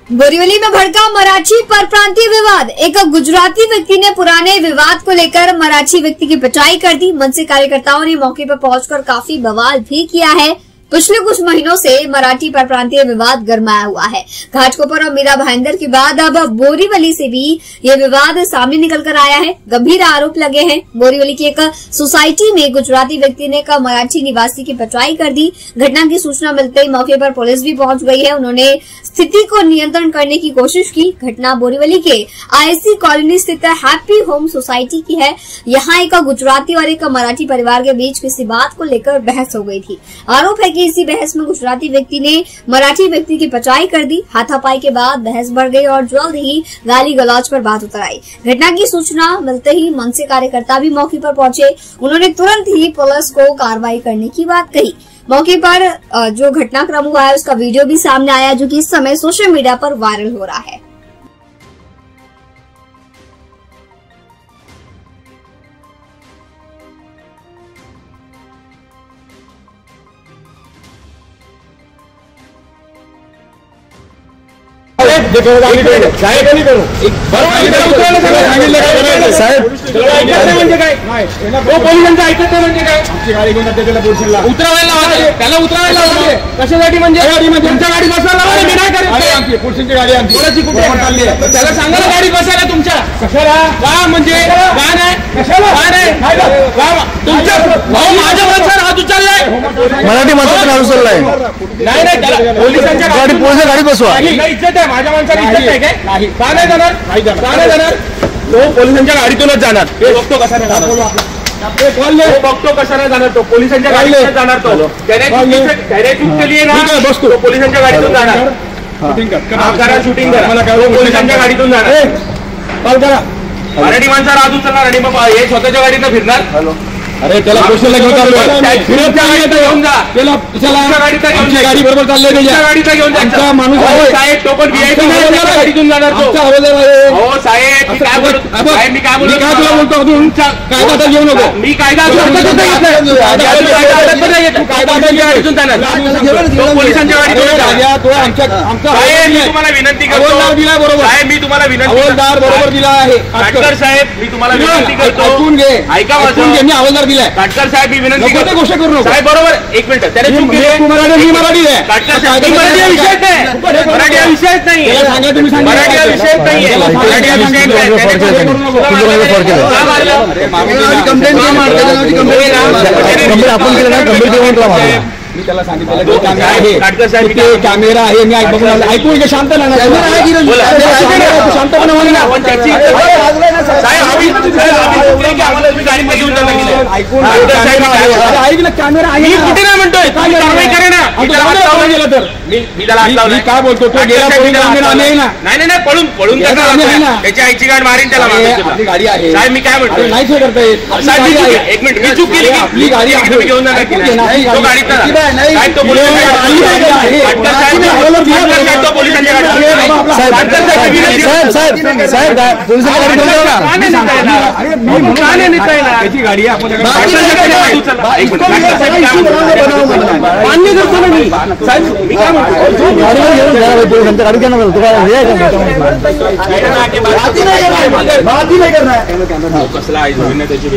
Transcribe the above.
बोरीवली में भड़का मराठी परप्रांतीय विवाद। एक गुजराती व्यक्ति ने पुराने विवाद को लेकर मराठी व्यक्ति की पिटाई कर दी। मनसे कार्यकर्ताओं ने मौके पर पहुंचकर काफी बवाल भी किया है। पिछले कुछ महीनों से मराठी परप्रांतीय विवाद गरमाया हुआ है। घाटकोपर और मीरा भाईंदर के बाद अब बोरीवली से भी ये विवाद सामने निकल कर आया है। गंभीर आरोप लगे हैं। बोरीवली की एक सोसाइटी में गुजराती व्यक्ति ने एक मराठी निवासी की पिटाई कर दी। घटना की सूचना मिलते ही मौके पर पुलिस भी पहुंच गई है। उन्होंने स्थिति को नियंत्रण करने की कोशिश की। घटना बोरीवली के आईसी कॉलोनी स्थित हैप्पी होम सोसाइटी की है। यहाँ एक गुजराती और एक मराठी परिवार के बीच किसी बात को लेकर बहस हो गई थी। आरोप है कि इसी बहस में गुजराती व्यक्ति ने मराठी व्यक्ति की पिटाई कर दी। हाथापाई के बाद बहस बढ़ गई और जल्द ही गाली गलौज पर बात उतर आई। घटना की सूचना मिलते ही मनसे कार्यकर्ता भी मौके पर पहुंचे। उन्होंने तुरंत ही पुलिस को कार्रवाई करने की बात कही। मौके पर जो घटनाक्रम हुआ है उसका वीडियो भी सामने आया, जो कि इस समय सोशल मीडिया पर वायरल हो रहा है। कशासाठी म्हणजे तुमच्या गाडी बसायला मी नाही करत. पुरुषांची गाडी आमची कुठे त्याला सांगा ना गाडी बसायला तुमच्या. कशाला का म्हणजे का नाही कशाला का नाही तुमच्या माझ्या माणसाला हात उचललाय. मराठी माणसाला हात उचललाय. नाही नाही त्याला पोलिसांच्या गाडी बसवा. इज्जत आहे माझ्या माणसाला. इज्जत आहे काय का नाही जाणार का नाही जाणार. तो पोलिसांच्या गाडीतूनच जाणार. हे बघतो कसा नाही जाणार. बघतो कशाला जाणार. तो पोलिसांच्या गाडीतून जाणार. तो त्याने चूक केली आहे ना. बसतो तो पोलिसांच्या गाडीतून जाणार. शूटिंग करा. पोलिसांच्या गाडीतून जाणार. कॉल करा. मराठी माणसाला हात उचलणार आणि मग हे स्वतःच्या गाडीनं फिरणार. अरे त्याला पोस्टला घेऊन घेऊन जा. त्याला गाडी बरोबर चाललंय. त्याच्या गाडीचा घेऊन जा. माणूस साहेब तो पण व्हीआयपी गाडीतून जाणार. हो साहेब मी काय बोलतो तुला बोलतो. कायदा घेऊ नको. मी कायदा गाडीतून जाणार. तो पोलिसांच्या गाडीतून साहेब मी तुम्हाला विनंती करतो. दिला बरोबर साहेब मी तुम्हाला विनंती बरोबर दिला आहे. काटकर साहेब मी तुम्हाला विनंती करतो. ऐकून घे. ऐका माझं. हवालदार दिलाय. काटकर साहेब मी विनंती करतो. गोष्ट करू नका साहेब. बरोबर एक मिनिट. त्याने चूक केली. मराठी आहे. काटकर साहेब मराठी हा विषयच नाही. मराठी हा विषयच नाही. मराठी हा विषयच नाही. मराठी हा विषय नाही. मी त्याला सांगितलं काटकर साहेब कॅमेरा आहे. मी ऐकून घे. शांत राहा. शांतपणे बोल ना. ऐक ना कॅमेरा आहे. कुठे नाही म्हणतोय कारवाई करे ना. गेला तर मी काय बोलतो. तो गेला नाही ना. नाही पळून त्याच्या आईची गाडी मारीन त्याला. गाडी आहे साहेब. मी काय म्हणतो नाही करता येत. एक मिनिट. मी चूक केली. आपली गाडी घेऊन जाणार की नाही. तो गाडीत साहेब तो पोलिसांच्या गाडी आपण मान्य करतो ना मी. साहेब मी काय म्हणतो गाडी कसला आहे त्याची